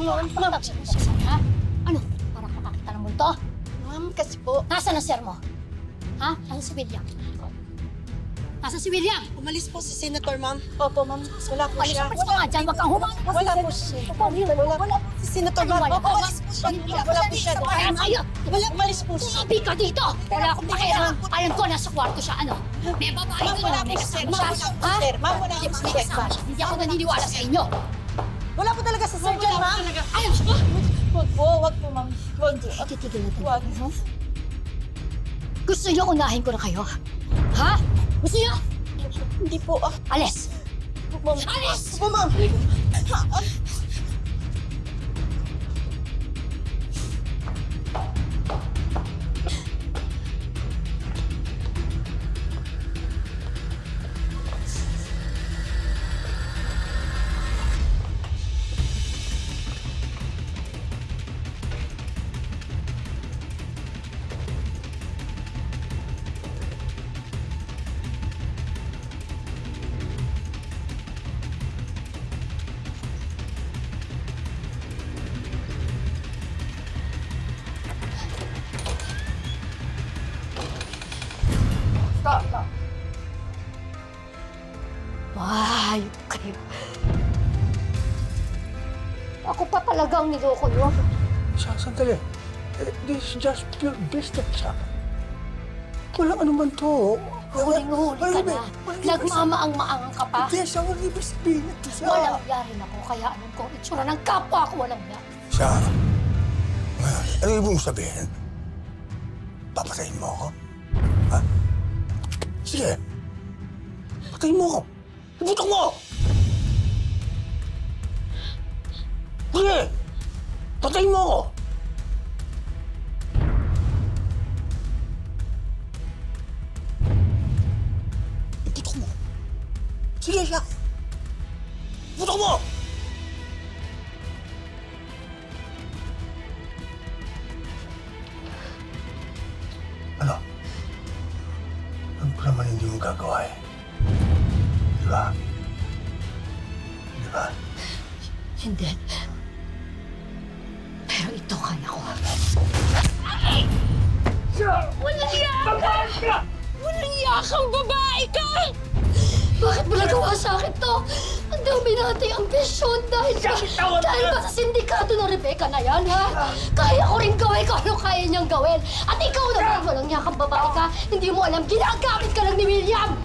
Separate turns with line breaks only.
Ma'am, ha? Ano? Para makakita ng multo?
Ma'am, kasi po...
Nasaan ang sir mo? Ha? Nasaan si William? Nasaan si William?
Umalis po si Senator, ma'am. Opo, ma'am. Wala po siya.
Alis ka nga dyan, wag kang humang.
Wala po siya. Wala po si Senator, ma'am. Opo, umalis po siya. Wala po siya. Wala, umalis po siya.
Tumabi ka dito! Wala akong pakialam. Alam ko, nasa kwarto siya, ano? May babae
Ma'am,
ka
wala
na, may
po siya.
kasama siya.
Ma'am, wala po siya. Ma'am, wala po siya.
Kasama siya. Hindi ako naniniwala sa inyo.
Wala po talaga sa sir dyan, ma'am.
Ayaw!
Wag po, ma'am. Wag po.
Titigil na
Wag.
tayo. Gusto niyo unahin ko na kayo? Ha? Gusto niyo?
Hindi po.
Alis!
Ma'am.
Alis!
Opo, ma'am. Stop.
Mahayop kayo. Ako pa talagang niloko nyo.
Sandali. This is just pure business. Walang anuman to.
Huling-huli ka na. Nagmamaang-maangang ka pa.
Hindi, siya walang ibig sabihin ito siya.
Walang yarin ako, kaya alam ko itsura ng kapwa ko walang yarin.
Siya, ano ibig mong sabihin? Papatayin mo ako? Ha? Sige. Patayin mo ako. Ibutok mo! Sige! Patayin mo ako! Ibutok mo. Sige siya. Ibutok mo! Ano? Alam ko naman hindi mo gagawa eh. Di ba? Di ba?
Hindi. Pero ito kaya ko. Walang yaka! Walang yakang babae ka! Bakit mo nagawa sa akin to? Ang dami nating ambisyon dahil ba sa sindikato ng Rebecca na yan, ha? Kaya ko rin gawin kung ano kaya niyang gawin. At ikaw naman, walang yakang babae ka. Hindi mo alam, ginagamit ka lang ni William!